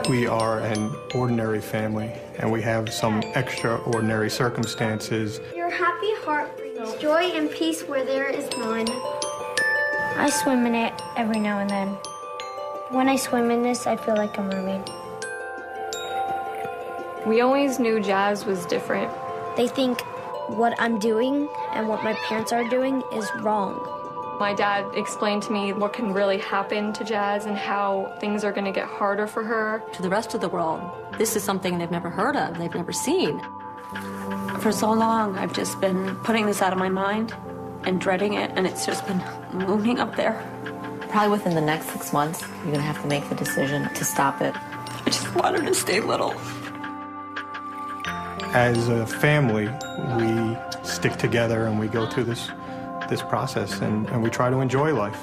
We are an ordinary family, and we have some extraordinary circumstances. Your happy heart brings joy and peace where there is none. I swim in it every now and then. When I swim in this, I feel like a mermaid. We always knew Jazz was different. They think what I'm doing and what my parents are doing is wrong. My dad explained to me what can really happen to Jazz and how things are going to get harder for her. To the rest of the world, this is something they've never heard of, they've never seen. For so long, I've just been putting this out of my mind and dreading it, and it's just been looming up there. Probably within the next 6 months, you're going to have to make the decision to stop it. I just want her to stay little. As a family, we stick together and we go through this process, and we try to enjoy life.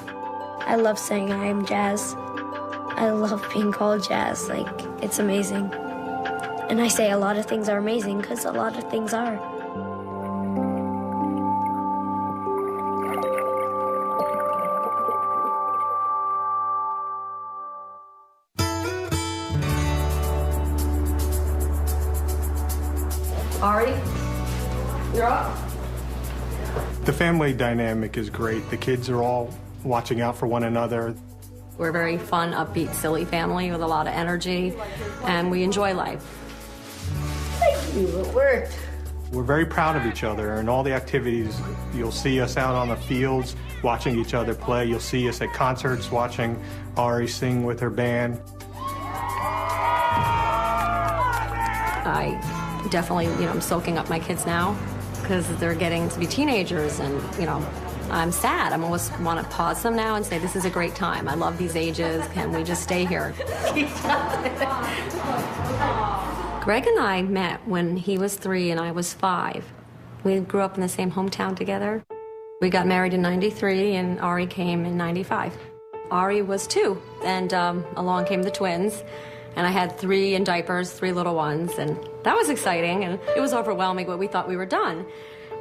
I love saying I am Jazz. I love being called Jazz. Like, it's amazing. And I say a lot of things are amazing because a lot of things are. Ari, you're up. The family dynamic is great. The kids are all watching out for one another. We're a very fun, upbeat, silly family with a lot of energy, and we enjoy life. Thank you, it worked. We're very proud of each other and all the activities. You'll see us out on the fields watching each other play. You'll see us at concerts watching Ari sing with her band. I definitely, I'm soaking up my kids now because they're getting to be teenagers, and, I'm sad. I almost want to pause them now and say, this is a great time. I love these ages. Can we just stay here? Greg and I met when he was 3 and I was 5. We grew up in the same hometown together. We got married in '93 and Ari came in '95. Ari was 2, and along came the twins. And I had 3 in diapers, 3 little ones, and that was exciting, and it was overwhelming, but we thought we were done.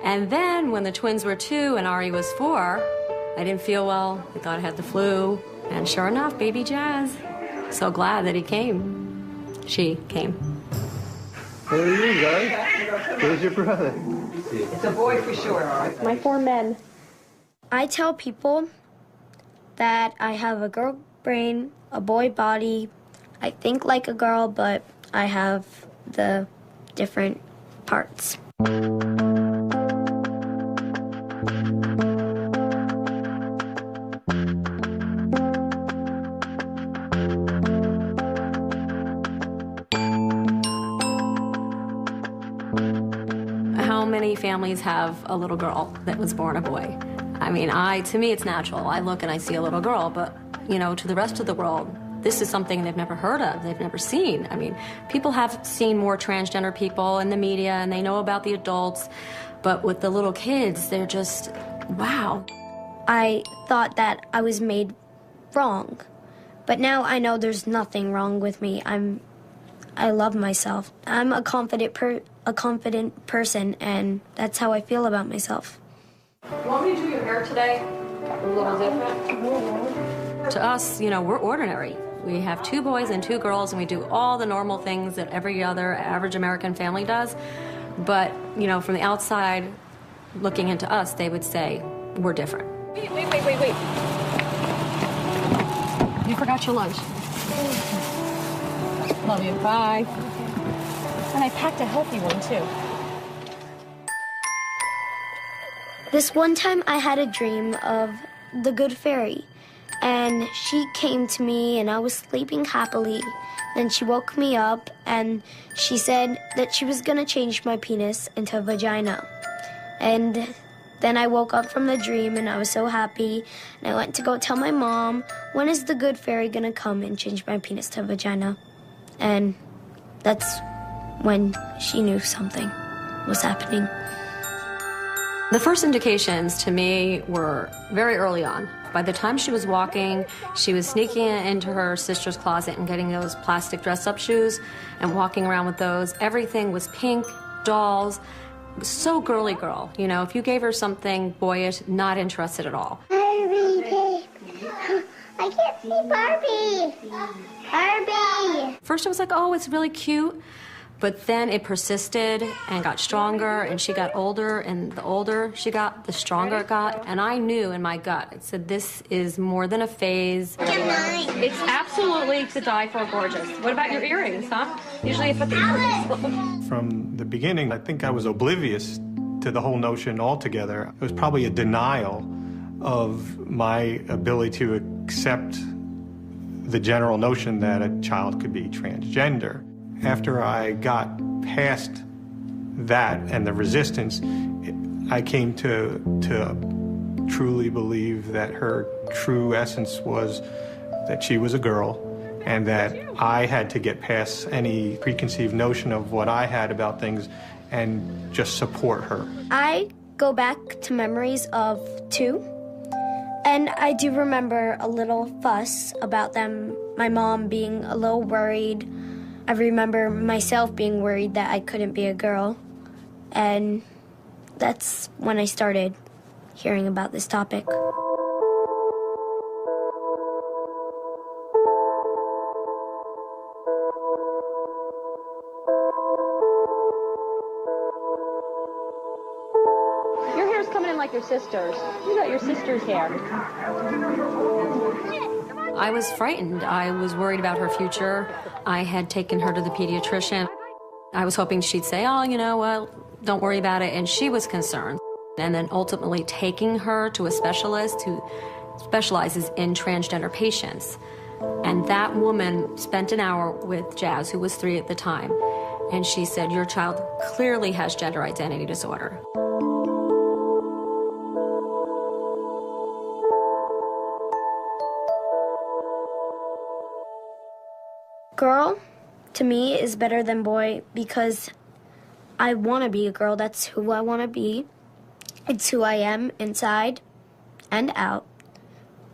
And then when the twins were 2 and Ari was 4, I didn't feel well. I thought I had the flu, and sure enough, baby Jazz. So glad that he came. She came. There you go. There's your brother. It's a boy for sure, all right? My 4 men. I tell people that I have a girl brain, a boy body. I think like a girl, but I have the different parts. How many families have a little girl that was born a boy? I mean, to me, it's natural. I look and I see a little girl, but, to the rest of the world, this is something they've never heard of, they've never seen. I mean, people have seen more transgender people in the media, and they know about the adults, but with the little kids, they're just, wow. I thought that I was made wrong, but now I know there's nothing wrong with me. I love myself. I'm a confident person, and that's how I feel about myself. You want me to do your hair today? A little different? To us, we're ordinary. We have 2 boys and 2 girls, and we do all the normal things that every other average American family does. But, from the outside, looking into us, they would say, we're different. Wait. You forgot your lunch. Love you. Bye. And I packed a healthy one, too. This one time I had a dream of the good fairy, and she came to me and I was sleeping happily. Then she woke me up and she said that she was gonna change my penis into a vagina. And then I woke up from the dream and I was so happy, and I went to go tell my mom, when is the good fairy gonna come and change my penis to a vagina? And that's when she knew something was happening. The first indications to me were very early on. By the time she was walking, she was sneaking into her sister's closet and getting those plastic dress-up shoes and walking around with those. Everything was pink, dolls, so girly girl. If you gave her something boyish, not interested at all. I can't see Barbie. Barbie. First I was like, oh, it's really cute. But then it persisted and got stronger, and she got older, and the older she got, the stronger it got. And I knew in my gut, it said, this is more than a phase. It's absolutely to die for gorgeous. What about your earrings, huh? Usually you put the earrings. From the beginning, I think I was oblivious to the whole notion altogether. It was probably a denial of my ability to accept the general notion that a child could be transgender. After I got past that and the resistance, I came to truly believe that her true essence was that she was a girl, and that I had to get past any preconceived notion of what I had about things and just support her. I go back to memories of 2, and I do remember a little fuss about them, my mom being a little worried. I remember myself being worried that I couldn't be a girl, and that's when I started hearing about this topic. Your hair's coming in like your sister's. You got your sister's hair. I was frightened. I was worried about her future. I had taken her to the pediatrician. I was hoping she'd say, oh, you know, well, don't worry about it. And she was concerned. And then ultimately taking her to a specialist who specializes in transgender patients. And that woman spent an hour with Jazz, who was 3 at the time. And she said, your child clearly has gender identity disorder. Girl, to me, is better than boy because I want to be a girl. That's who I want to be. It's who I am inside and out,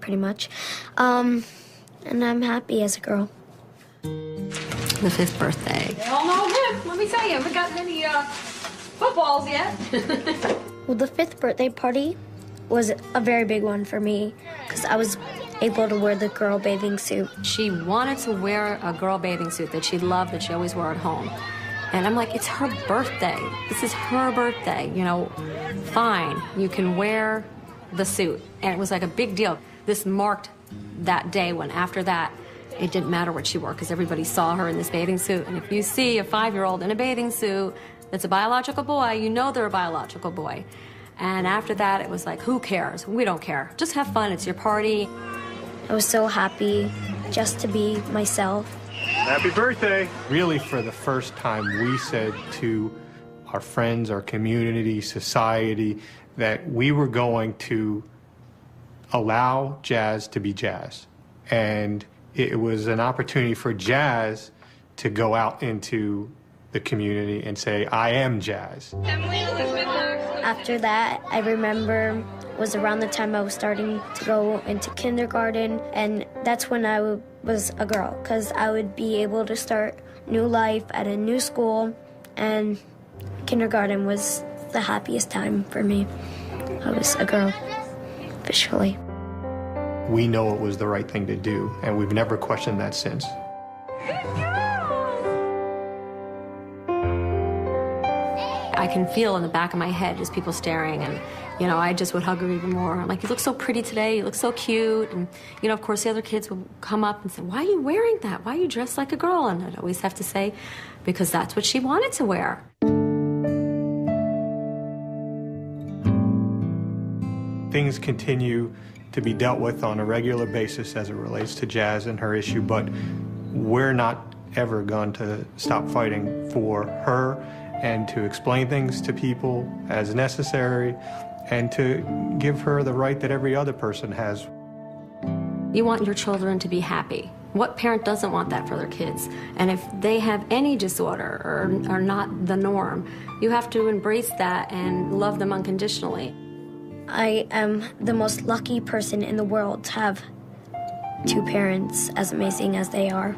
pretty much. And I'm happy as a girl. The 5th birthday. They all know him. Let me tell you, I haven't gotten any footballs yet. Well, the 5th birthday party was a very big one for me because I was able to wear the girl bathing suit. She wanted to wear a girl bathing suit that she loved, that she always wore at home. And I'm like, it's her birthday. This is her birthday, you know. Fine, you can wear the suit. And it was like a big deal. This marked that day when after that, it didn't matter what she wore because everybody saw her in this bathing suit. And if you see a 5-year-old in a bathing suit that's a biological boy, you know they're a biological boy. And after that, it was like, who cares? We don't care. Just have fun. It's your party. I was so happy just to be myself. Happy birthday! Really, for the first time, we said to our friends, our community, society, that we were going to allow Jazz to be Jazz. And it was an opportunity for Jazz to go out into the community and say, I am Jazz. After that, I remember was around the time I was starting to go into kindergarten, and that's when I was a girl, because I would be able to start new life at a new school, and kindergarten was the happiest time for me. I was a girl, officially. We know it was the right thing to do, and we've never questioned that since. I can feel in the back of my head just people staring, and, you know, I just would hug her even more. I'm like, you look so pretty today, you look so cute. And, you know, of course, the other kids would come up and say, why are you wearing that? Why are you dressed like a girl? And I'd always have to say, because that's what she wanted to wear. Things continue to be dealt with on a regular basis as it relates to Jazz and her issue, but we're not ever going to stop fighting for her and to explain things to people as necessary and to give her the right that every other person has. You want your children to be happy. What parent doesn't want that for their kids? And if they have any disorder or are not the norm, you have to embrace that and love them unconditionally. I am the most lucky person in the world to have 2 parents as amazing as they are.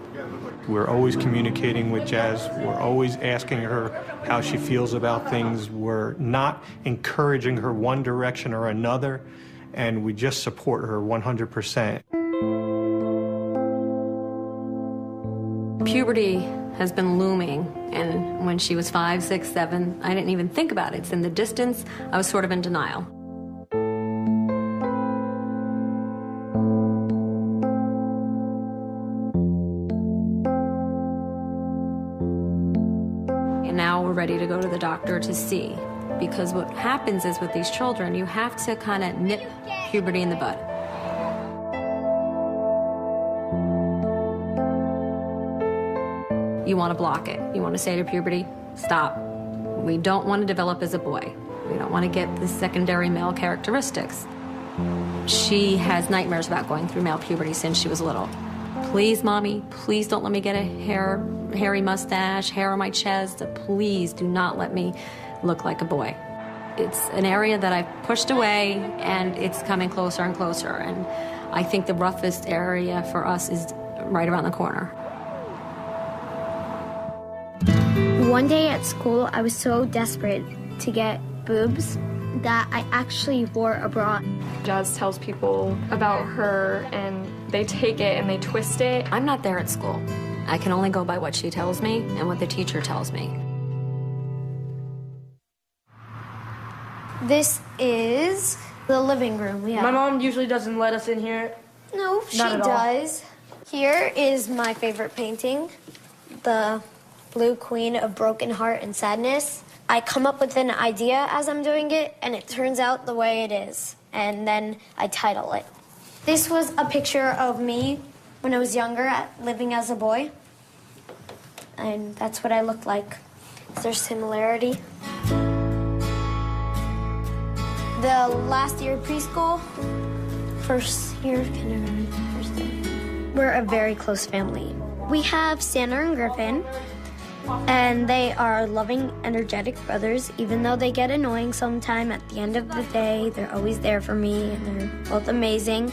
We're always communicating with Jazz. We're always asking her how she feels about things. We're not encouraging her one direction or another, and we just support her 100%. Puberty has been looming, and when she was 5, 6, 7, I didn't even think about it. It's in the distance. I was sort of in denial. And now we're ready to go to the doctor to see, because what happens is with these children, you have to kind of nip puberty in the bud. You want to block it. You want to say to puberty, stop. We don't want to develop as a boy. We don't want to get the secondary male characteristics. She has nightmares about going through male puberty since she was little. Please, Mommy, please don't let me get a hairy mustache, hair on my chest. Please do not let me look like a boy. It's an area that I've pushed away, and it's coming closer and closer. And I think the roughest area for us is right around the corner. One day at school, I was so desperate to get boobs that I actually wore a bra. Jazz tells people about her, and they take it and they twist it. I'm not there at school. I can only go by what she tells me and what the teacher tells me. This is the living room. Yeah. My mom usually doesn't let us in here. No, she Not at all. does. Here is my favorite painting, the Blue Queen of Broken Heart and Sadness. I come up with an idea as I'm doing it, and it turns out the way it is, and then I title it. This was a picture of me when I was younger, living as a boy, and that's what I looked like. Is there similarity? The last year of preschool, first year of kindergarten, first day. We're a very close family. We have Santa and Griffin, and they are loving, energetic brothers. Even though they get annoying sometime, at the end of the day, they're always there for me, and they're both amazing.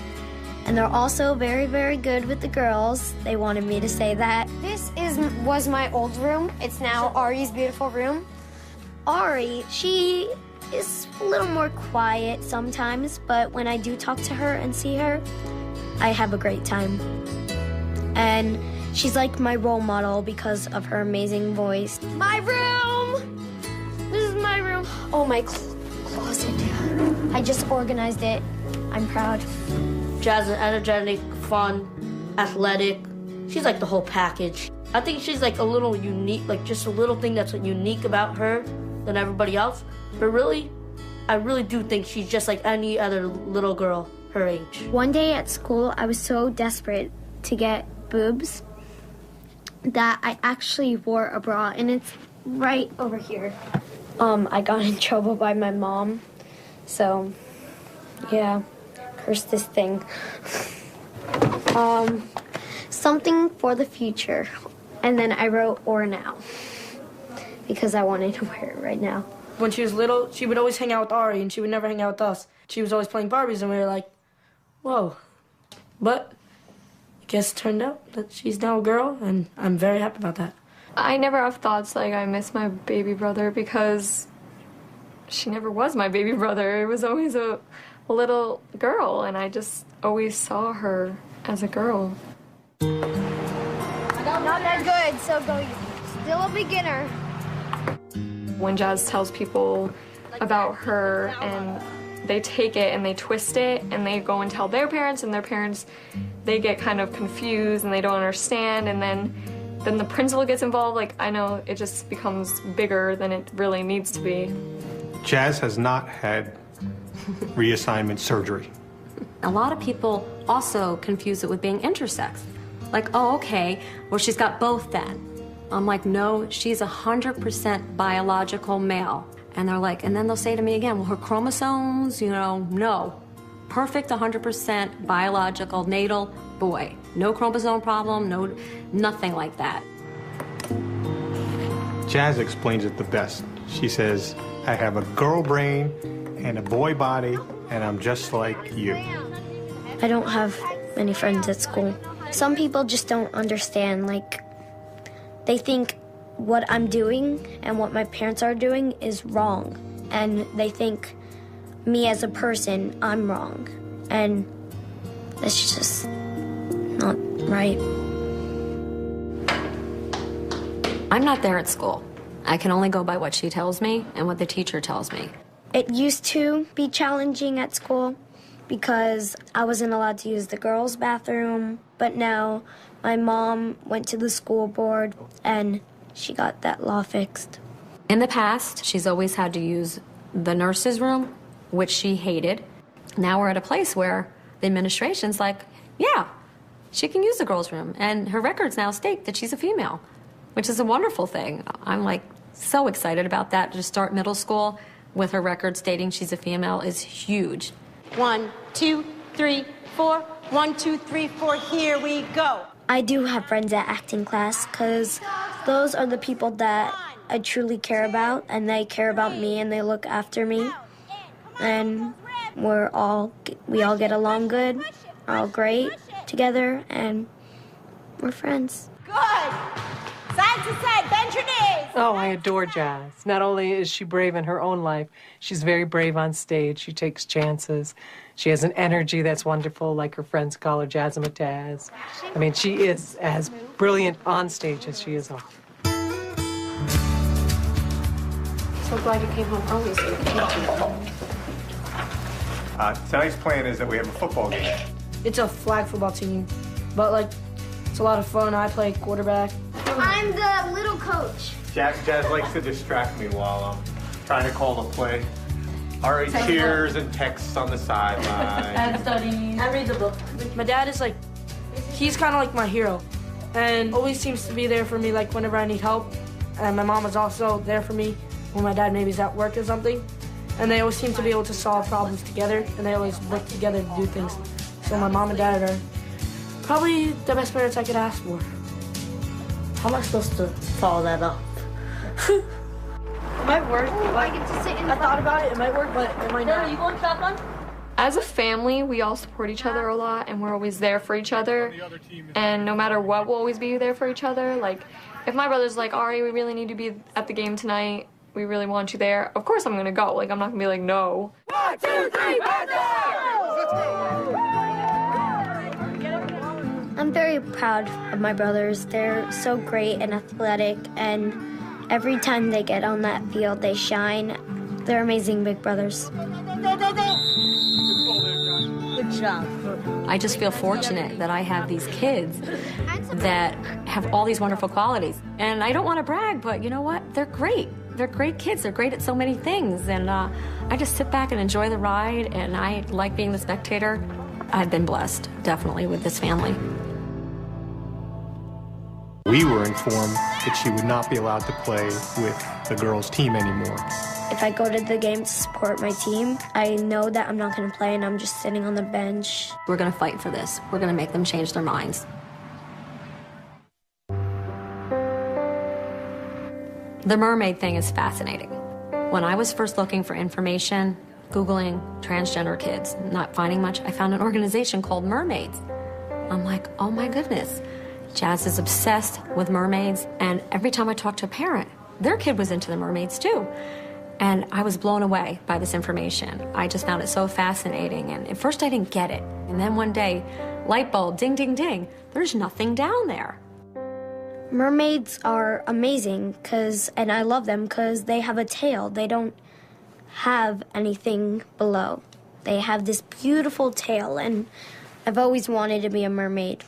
And they're also very, very good with the girls. They wanted me to say that. This was my old room. It's now Ari's beautiful room. Ari, she is a little more quiet sometimes, but when I do talk to her and see her, I have a great time. And she's like my role model because of her amazing voice. My room! This is my room. Oh, my closet. I just organized it. I'm proud. Jazz is energetic, fun, athletic. She's like the whole package. I think she's like a little unique, like just a little thing that's unique about her than everybody else. But really, I really do think she's just like any other little girl her age. One day at school, I was so desperate to get boobs that I actually wore a bra, and it's right over here. I got in trouble by my mom, so yeah, curse this thing. Something for the future, and then I wrote or now because I wanted to wear it right now. When she was little, she would always hang out with Ari, and she would never hang out with us. She was always playing Barbies, and we were like, whoa. But I guess it turned out that she's now a girl, and I'm very happy about that. I never have thoughts like I miss my baby brother because she never was my baby brother. It was always a little girl, and I just always saw her as a girl. Not that good, so go. Still a beginner. When Jazz tells people about her, and they take it and they twist it, and they go and tell their parents, and their parents, they get kind of confused and they don't understand, and then the principal gets involved. Like, I know it just becomes bigger than it really needs to be. Jazz has not had reassignment surgery. A lot of people also confuse it with being intersex. Like, oh, okay, well, she's got both then. I'm like, no, she's 100% biological male. And they're like, and then they'll say to me again, well, her chromosomes, no. Perfect 100% biological natal boy. No chromosome problem, nothing like that. Jazz explains it the best. She says, I have a girl brain and a boy body, and I'm just like you. I don't have many friends at school. Some people just don't understand, like, they think what I'm doing and what my parents are doing is wrong. And they think me as a person, I'm wrong. And that's just not right. I'm not there at school. I can only go by what she tells me and what the teacher tells me. It used to be challenging at school because I wasn't allowed to use the girls' bathroom, but now my mom went to the school board and she got that law fixed. In the past, she's always had to use the nurse's room, which she hated. Now we're at a place where the administration's like, yeah, she can use the girls' room, and her records now state that she's a female, which is a wonderful thing. I'm like so excited about that. To start middle school with her record stating she's a female is huge. 1, 2, 3, 4. 1, 2, 3, 4. Here we go. I do have friends at acting class because those are the people that I truly care about, and they care about me and they look after me. And we all get along good, we're all great together, and we're friends. Good. Side to side, bend your knees. Oh, I adore Jazz. Not only is she brave in her own life, she's very brave on stage. She takes chances. She has an energy that's wonderful, like her friends call her Jazzmatazz. I mean, she is as brilliant on stage as she is off. So glad you came home early so you could teach me. Tonight's plan is that we have a football game. It's a flag football team, but like, it's a lot of fun. I play quarterback. I'm the little coach. Jazz likes to distract me while I'm trying to call the play. Ari cheers and texts on the sideline. And studies. I read the book. My dad is like, he's kind of like my hero, and always seems to be there for me like whenever I need help. And my mom is also there for me when my dad maybe is at work or something. And they always seem to be able to solve problems together, and they always work together to do things. So my mom and dad are probably the best parents I could ask for. How am I supposed to follow that up? It might work. I thought about it. It might work, but it might not. Are you going shotgun? As a family, we all support each other a lot, and we're always there for each other. And no matter what, we'll always be there for each other. Like, if my brother's like, Ari, we really need to be at the game tonight, we really want you there, of course I'm gonna go. Like, I'm not gonna be like, no. 1, 2, 3, I'm very proud of my brothers. They're so great and athletic, and every time they get on that field, they shine. They're amazing big brothers. Good job. I just feel fortunate that I have these kids that have all these wonderful qualities. And I don't want to brag, but you know what? They're great. They're great kids. They're great at so many things. And I just sit back and enjoy the ride, and I like being the spectator. I've been blessed, definitely, with this family. We were informed that she would not be allowed to play with the girls' team anymore. If I go to the game to support my team, I know that I'm not going to play and I'm just sitting on the bench. We're going to fight for this. We're going to make them change their minds. The mermaid thing is fascinating. When I was first looking for information, Googling transgender kids, not finding much, I found an organization called Mermaids. I'm like, oh my goodness. Jazz is obsessed with mermaids, and every time I talk to a parent, their kid was into the mermaids too. And I was blown away by this information. I just found it so fascinating, and at first I didn't get it. And then one day, light bulb, ding, ding, ding, there's nothing down there. Mermaids are amazing and I love them because they have a tail. They don't have anything below. They have this beautiful tail, and I've always wanted to be a mermaid.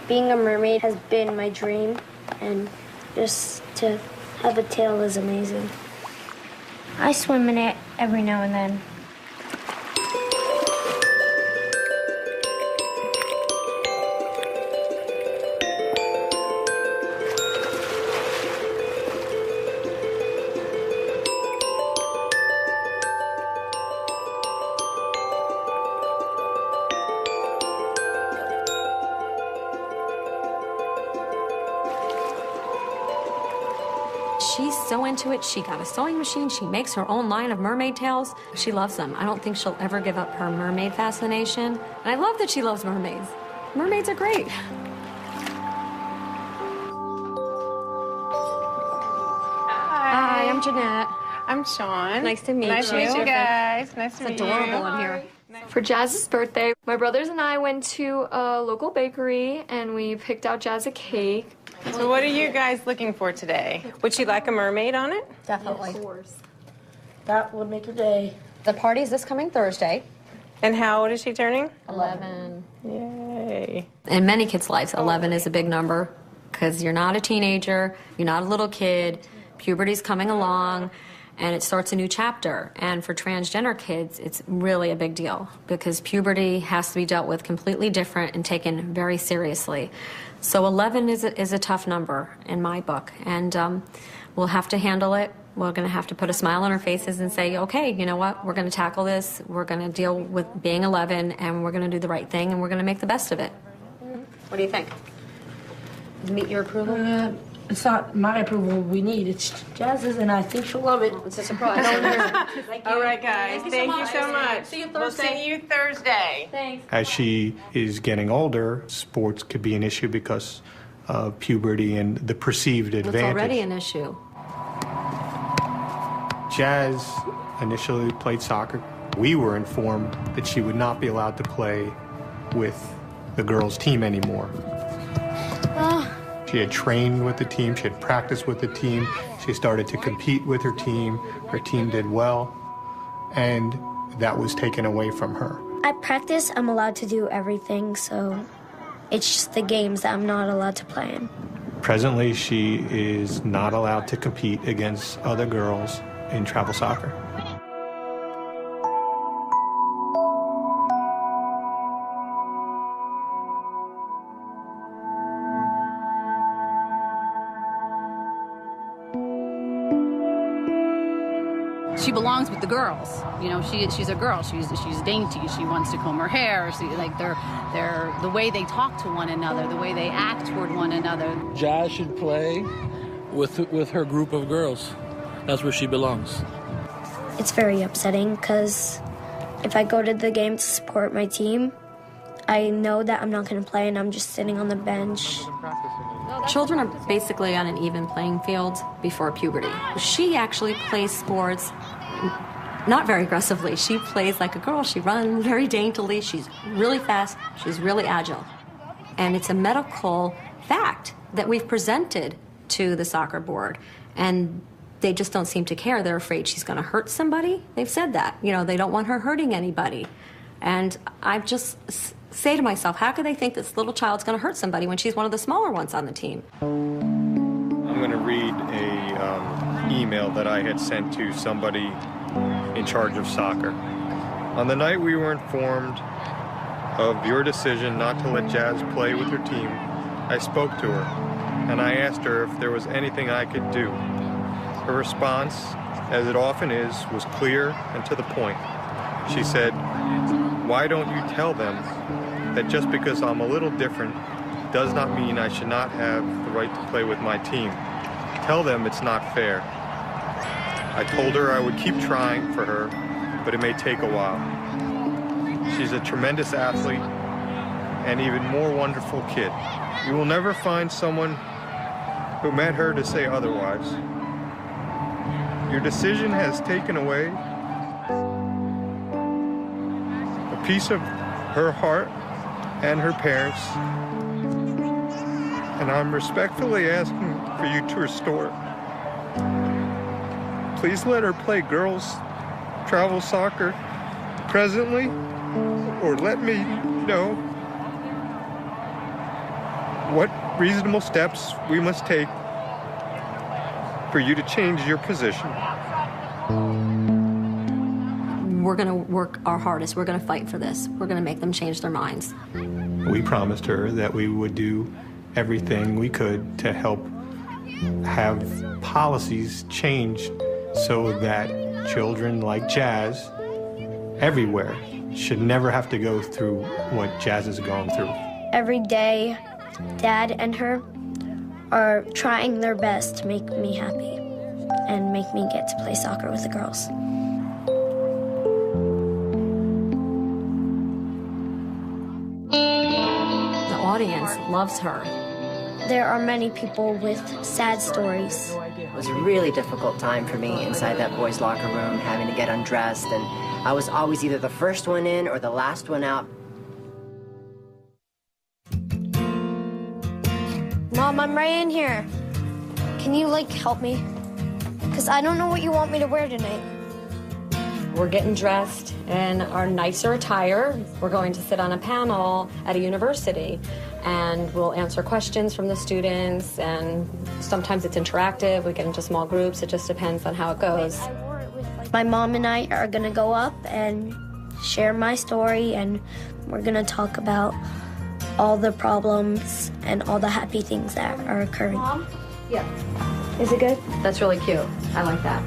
Being a mermaid has been my dream, and just to have a tail is amazing. I swim in it every now and then. She's so into it. She got a sewing machine. She makes her own line of mermaid tails. She loves them. I don't think she'll ever give up her mermaid fascination. And I love that she loves mermaids. Mermaids are great. Hi, I'm Jeanette. I'm Sean. Nice to meet you. Nice to meet you guys. Nice to meet you. It's adorable in here. For Jazz's birthday, my brothers and I went to a local bakery and we picked out Jazz a cake. So what are you guys looking for today? Would she like a mermaid on it? Definitely. Of course. That would make a day. The party's this coming Thursday. And how old is she turning? 11. Yay. In many kids' lives, 11 is a big number because you're not a teenager, you're not a little kid, puberty's coming along, and it starts a new chapter. And for transgender kids, it's really a big deal because puberty has to be dealt with completely different and taken very seriously. So 11 is a tough number in my book, and we'll have to handle it. We're going to have to put a smile on our faces and say, okay, you know what, we're going to tackle this, we're going to deal with being 11, and we're going to do the right thing, and we're going to make the best of it. What do you think? Meet your approval? It's not my approval we need, it's Jazz's, and I think she'll love it. It's a surprise. All right, guys. Thank you so much. See you We'll see you Thursday. Thanks. As she is getting older, sports could be an issue because of puberty and the perceived advantage. It's already an issue. Jazz initially played soccer. We were informed that she would not be allowed to play with the girls' team anymore. She had trained with the team, she had practiced with the team, she started to compete with her team did well, and that was taken away from her. At practice, I'm allowed to do everything, so it's just the games that I'm not allowed to play in. Presently, she is not allowed to compete against other girls in travel soccer. She belongs with the girls. You know, she's a girl. She's dainty. She wants to comb her hair. Like they're the way they talk to one another, the way they act toward one another. Jazz should play with her group of girls. That's where she belongs. It's very upsetting because if I go to the game to support my team, I know that I'm not going to play and I'm just sitting on the bench. Children are basically on an even playing field before puberty. She actually plays sports not very aggressively. She plays like a girl. She runs very daintily. She's really fast. She's really agile. And it's a medical fact that we've presented to the soccer board. And they just don't seem to care. They're afraid she's going to hurt somebody. They've said that. You know, they don't want her hurting anybody. And I just say to myself, how could they think this little child's going to hurt somebody when she's one of the smaller ones on the team? I'm going to read a email that I had sent to somebody in charge of soccer. On the night we were informed of your decision not to let Jazz play with her team, I spoke to her, and I asked her if there was anything I could do. Her response, as it often is, was clear and to the point. She said, "Why don't you tell them that just because I'm a little different does not mean I should not have the right to play with my team? Tell them it's not fair." I told her I would keep trying for her, but it may take a while. She's a tremendous athlete and even more wonderful kid. You will never find someone who met her to say otherwise. Your decision has taken away a piece of her heart and her parents, and I'm respectfully asking for you to restore it. Please let her play girls travel soccer presently, or let me know what reasonable steps we must take for you to change your position. We're going to work our hardest. We're going to fight for this. We're going to make them change their minds. We promised her that we would do everything we could to help have policies changed so that children like Jazz everywhere should never have to go through what Jazz is going through. Every day, Dad and her are trying their best to make me happy and make me get to play soccer with the girls. The audience loves her. There are many people with sad stories. It was a really difficult time for me inside that boys' locker room, having to get undressed and I was always either the first one in or the last one out. Mom, I'm right in here. Can you, help me? Because I don't know what you want me to wear tonight. We're getting dressed in our nicer attire. We're going to sit on a panel at a university, and we'll answer questions from the students, and sometimes it's interactive. We get into small groups. It just depends on how it goes. My mom and I are going to go up and share my story, and we're going to talk about all the problems and all the happy things that are occurring. Mom? Yeah. Is it good? That's really cute. I like that.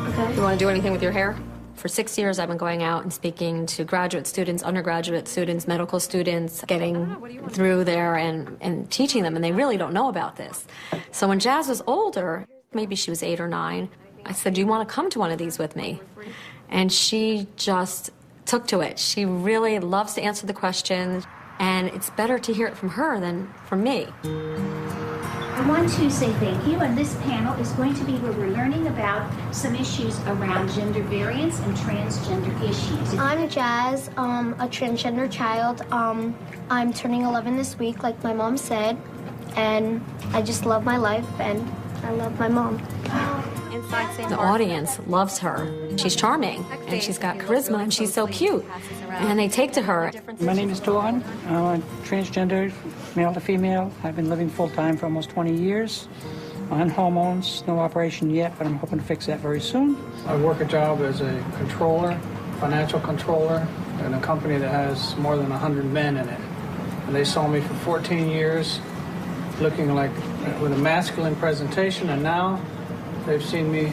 Okay. You want to do anything with your hair? For 6 years, I've been going out and speaking to graduate students, undergraduate students, medical students, getting through there and teaching them, and they really don't know about this. So when Jazz was older, maybe she was 8 or 9, I said, do you want to come to one of these with me? And she just took to it. She really loves to answer the questions, and it's better to hear it from her than from me. I want to say thank you, and this panel is going to be where we're learning about some issues around gender variance and transgender issues. I'm Jazz, a transgender child. I'm turning 11 this week, like my mom said, and I just love my life, and I love my mom. The audience loves her. She's charming, and she's got charisma, and she's so cute, and they take to her. My name is Dawn. I'm transgendered, male to female. I've been living full-time for almost 20 years. On hormones, no operation yet, but I'm hoping to fix that very soon. I work a job as a controller, financial controller, in a company that has more than 100 men in it. And they saw me for 14 years looking like with a masculine presentation, and now they've seen me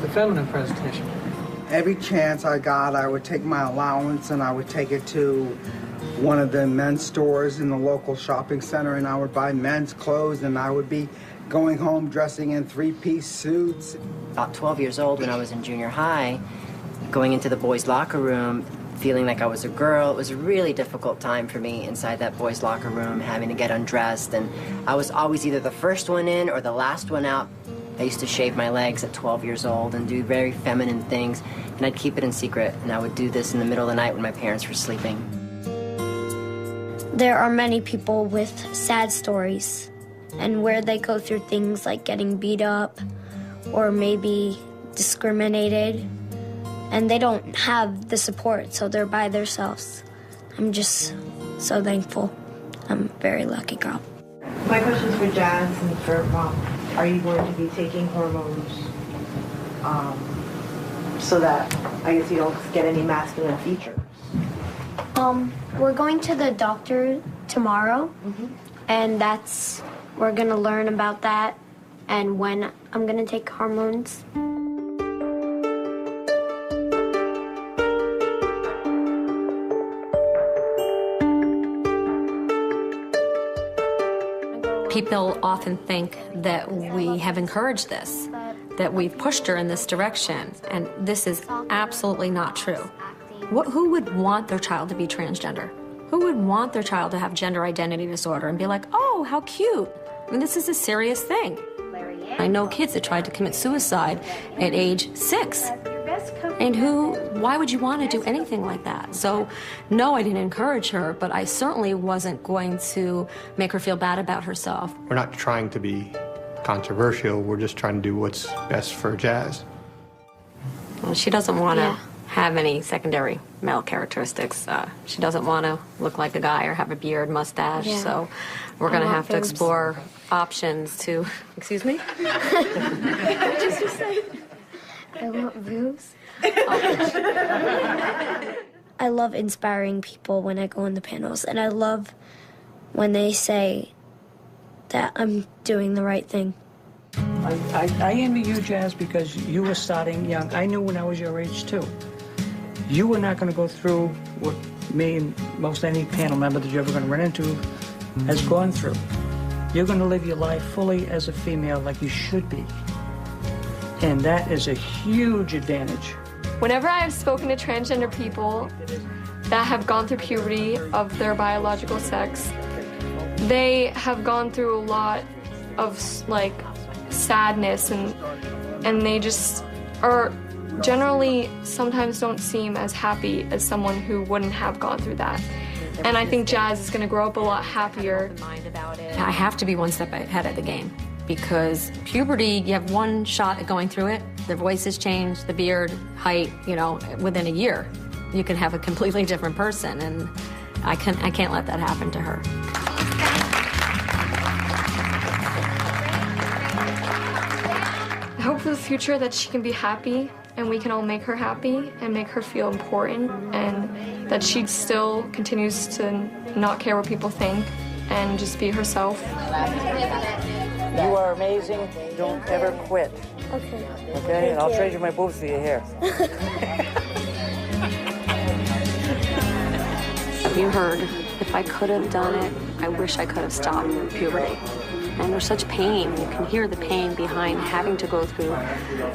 the feminine presentation. Every chance I got, I would take my allowance and I would take it to one of the men's stores in the local shopping center, and I would buy men's clothes, and I would be going home dressing in 3-piece suits. About 12 years old when I was in junior high, going into the boys' locker room, feeling like I was a girl. It was a really difficult time for me inside that boys' locker room, having to get undressed, and I was always either the first one in or the last one out. I used to shave my legs at 12 years old and do very feminine things, and I'd keep it in secret, and I would do this in the middle of the night when my parents were sleeping. There are many people with sad stories, and where they go through things like getting beat up or maybe discriminated, and they don't have the support, so they're by themselves. I'm just so thankful. I'm a very lucky girl. My question is for Jazz and for Mom. Are you going to be taking hormones so that I guess you don't get any masculine features? We're going to the doctor tomorrow, and we're gonna learn about that and when I'm gonna take hormones. People often think that we have encouraged this, that we've pushed her in this direction, and this is absolutely not true. Who would want their child to be transgender? Who would want their child to have gender identity disorder and be like, oh, how cute? I mean, this is a serious thing. I know kids that tried to commit suicide at age 6. And why would you want to do anything like that? So, no, I didn't encourage her, but I certainly wasn't going to make her feel bad about herself. We're not trying to be controversial. We're just trying to do what's best for Jazz. Well, she doesn't want to have any secondary male characteristics. She doesn't want to look like a guy or have a beard, mustache. Yeah. So we're going to have to explore options to... Excuse me? What did you say? I want boobs. I love inspiring people when I go on the panels, and I love when they say that I'm doing the right thing. I envy you, Jazz, because you were starting young. I knew when I was your age, too. You were not going to go through what me and most any panel member that you're ever going to run into has gone through. You're going to live your life fully as a female like you should be. And that is a huge advantage. Whenever I have spoken to transgender people that have gone through puberty of their biological sex, they have gone through a lot of sadness, and they just are generally sometimes don't seem as happy as someone who wouldn't have gone through that. And I think Jazz is going to grow up a lot happier. I have to be one step ahead of the game because puberty, you have one shot at going through it. The voices change, the beard, height, you know, within a year. You can have a completely different person, and I can't let that happen to her. I hope for the future that she can be happy and we can all make her happy and make her feel important, and that she still continues to not care what people think and just be herself. You are amazing. Don't ever quit. Okay. Okay? And I'll trade you my boobs for your hair. You heard, if I could have done it, I wish I could have stopped puberty. And there's such pain. You can hear the pain behind having to go through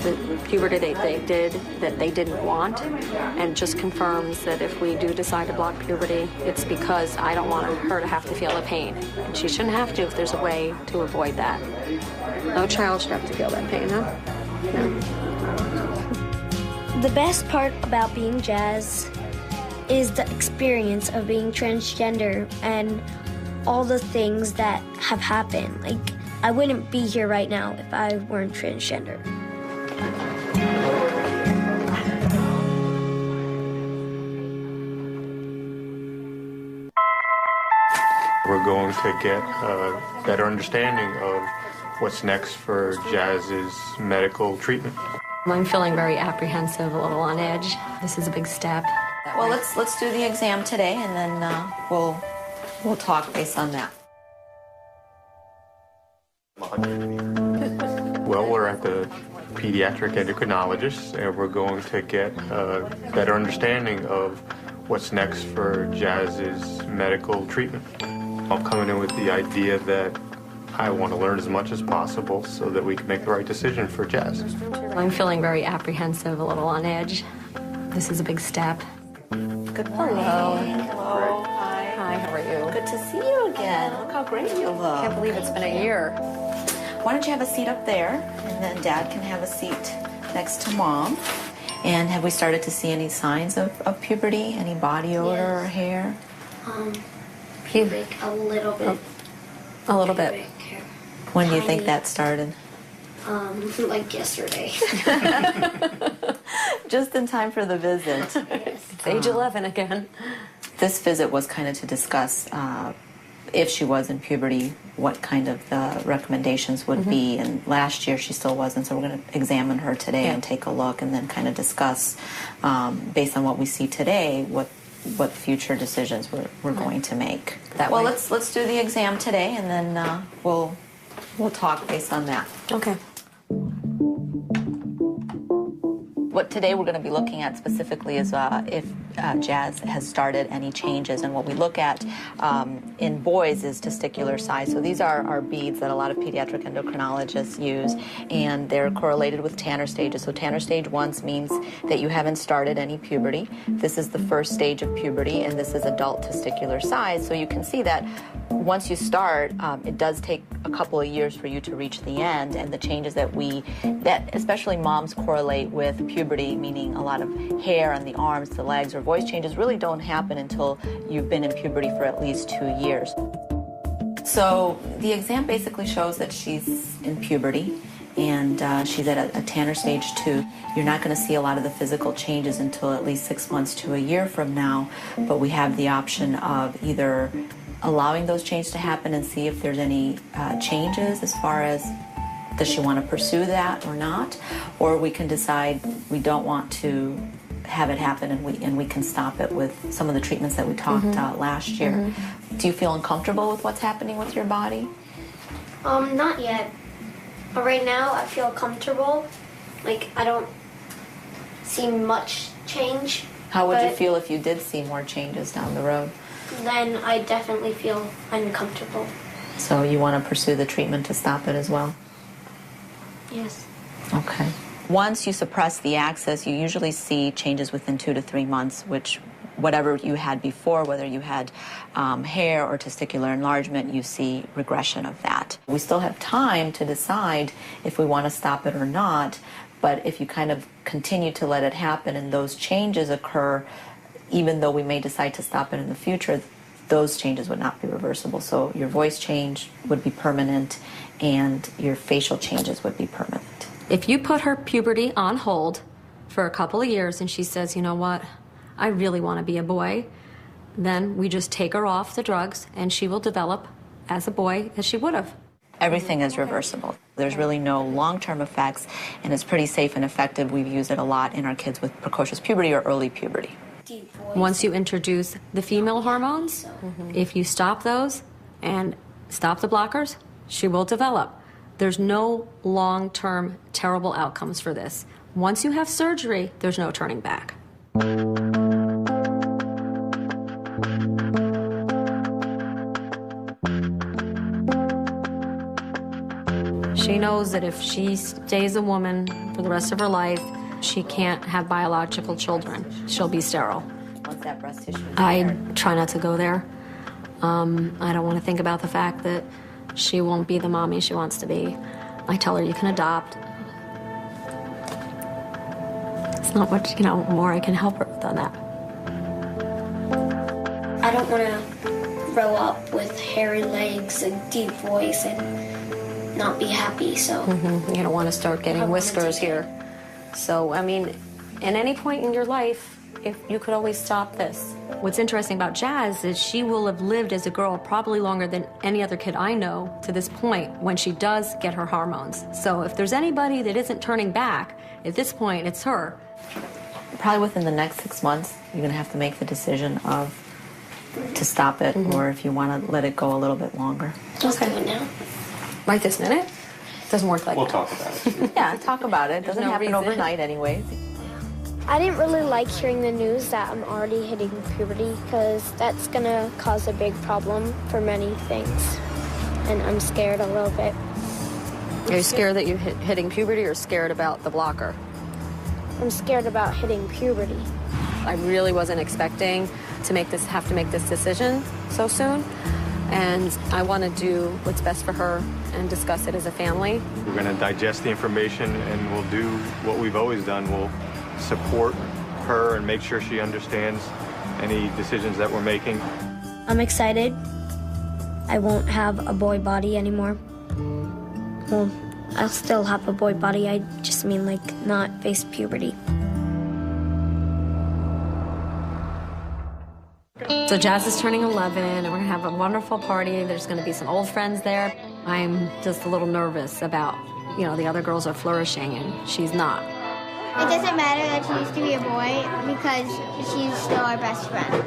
the puberty they did that they didn't want, and just confirms that if we do decide to block puberty, it's because I don't want her to have to feel the pain. And she shouldn't have to if there's a way to avoid that. No child should have to feel that pain, huh? No. The best part about being Jazz is the experience of being transgender and all the things that have happened. Like, I wouldn't be here right now if I weren't transgender. We're going to get a better understanding of what's next for Jazz's medical treatment. I'm feeling very apprehensive, a little on edge. This is a big step. Well, let's do the exam today, and then we'll talk based on that. Well, we're at the pediatric endocrinologist, and we're going to get a better understanding of what's next for Jazz's medical treatment. I'm coming in with the idea that I want to learn as much as possible so that we can make the right decision for Jazz. I'm feeling very apprehensive, a little on edge. This is a big step. Good morning. Hello. Hi. Hi, how are you? Good to see you again. Look how great you look. Can't believe it's been a year. Why don't you have a seat up there, and then Dad can have a seat next to Mom. And have we started to see any signs of puberty? Any body odor or hair? Pubic, a little bit. A little bit. When do you think that started? Like yesterday. Just in time for the visit. It's age 11 again. This visit was kind of to discuss if she was in puberty, what kind of the recommendations would be. And last year she still wasn't, so we're going to examine her today and take a look, and then kind of discuss, based on what we see today, what future decisions we're going to make. Well, let's do the exam today, and then we'll talk based on that. Okay. What today we're going to be looking at specifically is if Jazz has started any changes, and what we look at in boys is testicular size. So these are our beads that a lot of pediatric endocrinologists use, and they're correlated with Tanner stages. So Tanner stage 1 means that you haven't started any puberty. This is the first stage of puberty, and this is adult testicular size. So you can see that once you start, it does take a couple of years for you to reach the end, and the changes that especially moms correlate with puberty, meaning a lot of hair on the arms, the legs, or voice changes, really don't happen until you've been in puberty for at least 2 years. So the exam basically shows that she's in puberty, and she's at a Tanner stage 2. You're not going to see a lot of the physical changes until at least 6 months to a year from now, but we have the option of either allowing those changes to happen and see if there's any changes as far as does she want to pursue that or not, or we can decide we don't want to have it happen, and we can stop it with some of the treatments that we talked last year. Do you feel uncomfortable with what's happening with your body? Not yet. But right now I feel comfortable. Like, I don't see much change. How would you feel if you did see more changes down the road? Then I definitely feel uncomfortable. So you want to pursue the treatment to stop it as well? Yes. Okay. Once you suppress the axis, you usually see changes within 2 to 3 months, which whatever you had before, whether you had hair or testicular enlargement, you see regression of that. We still have time to decide if we want to stop it or not, But if you kind of continue to let it happen and those changes occur, even though we may decide to stop it in the future, those changes would not be reversible. So your voice change would be permanent and your facial changes would be permanent. If you put her puberty on hold for a couple of years and she says, you know what, I really want to be a boy, then we just take her off the drugs and she will develop as a boy as she would have. Everything is reversible. There's really no long-term effects, and it's pretty safe and effective. We've used it a lot in our kids with precocious puberty or early puberty. Once you introduce the female hormones, if you stop those and stop the blockers, she will develop. There's no long-term terrible outcomes for this. Once you have surgery, there's no turning back. She knows that if she stays a woman for the rest of her life, she can't have biological children. She'll be sterile. Once that breast tissue is I there. try not to go there. I don't want to think about the fact that she won't be the mommy she wants to be. I tell her you can adopt. It's not much, more I can help her than that. I don't want to grow up with hairy legs and deep voice and not be happy, so. You don't want to start getting whiskers here. So, I mean, at any point in your life, if you could always stop this. What's interesting about Jazz is she will have lived as a girl probably longer than any other kid I know to this point when she does get her hormones. So if there's anybody that isn't turning back, at this point, it's her. Probably within the next 6 months, you're going to have to make the decision of to stop it or if you want to let it go a little bit longer. Just do it now. Right this minute? Doesn't work like We'll that. talk about it. Yeah, talk about it. It doesn't no happen reason. overnight anyways. I didn't really like hearing the news that I'm already hitting puberty because that's going to cause a big problem for many things. And I'm scared a little bit. Are you scared that you're hitting puberty or scared about the blocker? I'm scared about hitting puberty. I really wasn't expecting to have to make this decision so soon. And I want to do what's best for her and discuss it as a family. We're going to digest the information and we'll do what we've always done. We'll support her and make sure she understands any decisions that we're making. I'm excited. I won't have a boy body anymore. Well, I'll still have a boy body. I just mean not face puberty. So Jazz is turning 11, and we're going to have a wonderful party. There's going to be some old friends there. I'm just a little nervous about, the other girls are flourishing, and she's not. It doesn't matter that she used to be a boy because she's still our best friend.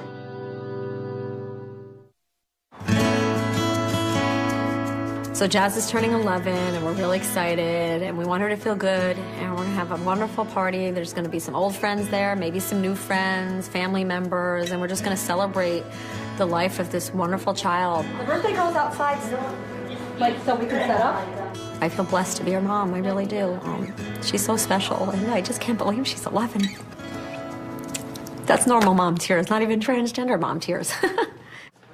So Jazz is turning 11, and we're really excited, and we want her to feel good, and we're going to have a wonderful party. There's going to be some old friends there, maybe some new friends, family members, and we're just going to celebrate the life of this wonderful child. The birthday girl's outside still, so we can set up. I feel blessed to be her mom, I really do. She's so special, and I just can't believe she's 11. That's normal mom tears, not even transgender mom tears.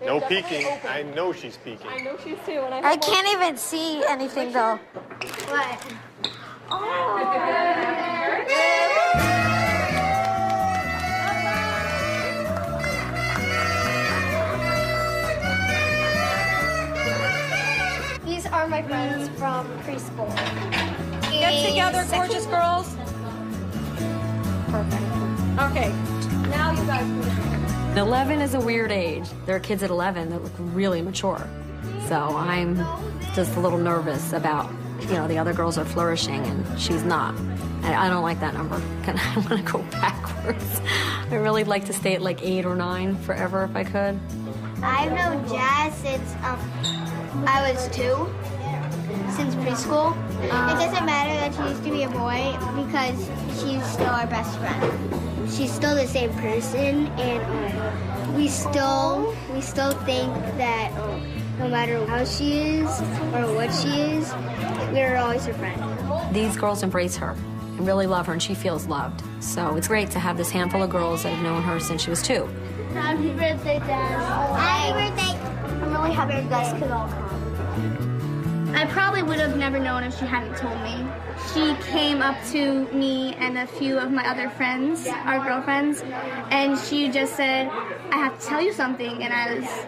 No peeking. I know she's peeking. I know she's too. And I can't even see anything, though. What? These are my friends from preschool. Get together, gorgeous girls. Perfect. Okay, now you guys. 11 is a weird age. There are kids at 11 that look really mature. So I'm just a little nervous about, the other girls are flourishing and she's not. I don't like that number. I want to go backwards. I really like to stay at 8 or 9 forever if I could. I've known Jazz since I was 2, since preschool. It doesn't matter that she used to be a boy because she's still our best friend. She's still the same person, and we still think that no matter how she is or what she is, we're always her friend. These girls embrace her and really love her, and she feels loved. So it's great to have this handful of girls that have known her since she was 2. Happy birthday, Jazz. Happy birthday. I'm really happy you guys could all come. I probably would have never known if she hadn't told me. She came up to me and a few of my other friends, our girlfriends, and she just said, I have to tell you something. And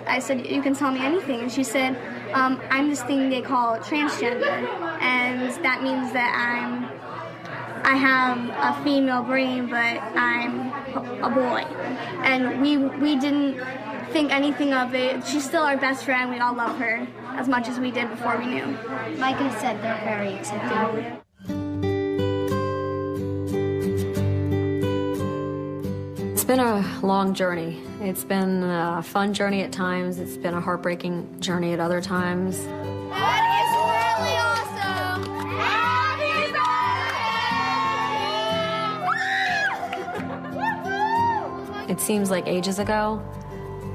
I said, you can tell me anything. And she said, I'm this thing they call transgender. And that means that I have a female brain, but I'm a boy. And we didn't think anything of it. She's still our best friend. We all love her as much as we did before we knew. Like I said, they're very accepting. It's been a long journey. It's been a fun journey at times. It's been a heartbreaking journey at other times. That is really awesome! Happy birthday! It seems like ages ago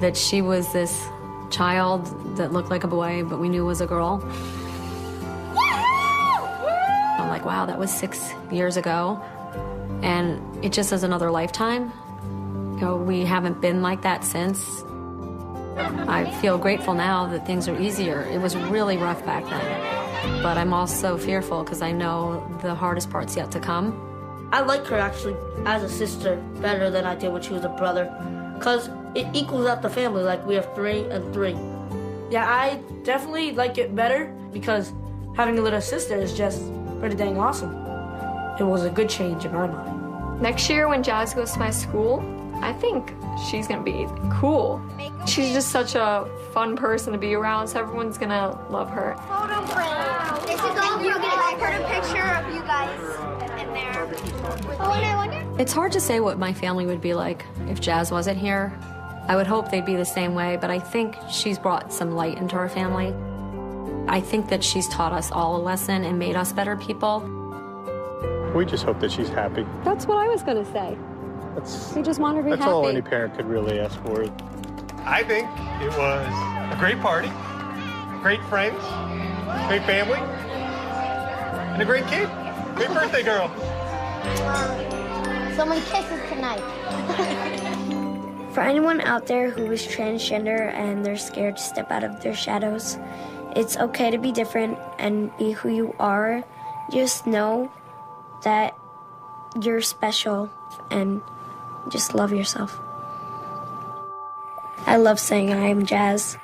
that she was this child that looked like a boy, but we knew was a girl. I'm like, wow, that was 6 years ago. And it just is another lifetime. You know, we haven't been like that since. I feel grateful now that things are easier. It was really rough back then. But I'm also fearful because I know the hardest part's yet to come. I like her actually as a sister better than I did when she was a brother. Because it equals out the family, like we have 3 and 3. Yeah, I definitely like it better because having a little sister is just pretty dang awesome. It was a good change in my mind. Next year when Jazz goes to my school, I think she's gonna be cool. She's just such a fun person to be around, so everyone's gonna love her. Photo frame. This is all you're gonna put a picture of you guys in there. Oh, and I wonder. It's hard to say what my family would be like if Jazz wasn't here. I would hope they'd be the same way, but I think she's brought some light into our family. I think that she's taught us all a lesson and made us better people. We just hope that she's happy. That's what I was gonna say. We just want her to be happy. That's all any parent could really ask for. I think it was a great party, great friends, great family, and a great kid. Great birthday, girl. So many kisses tonight. For anyone out there who is transgender and they're scared to step out of their shadows, it's okay to be different and be who you are. Just know that you're special and just love yourself. I love saying I am Jazz.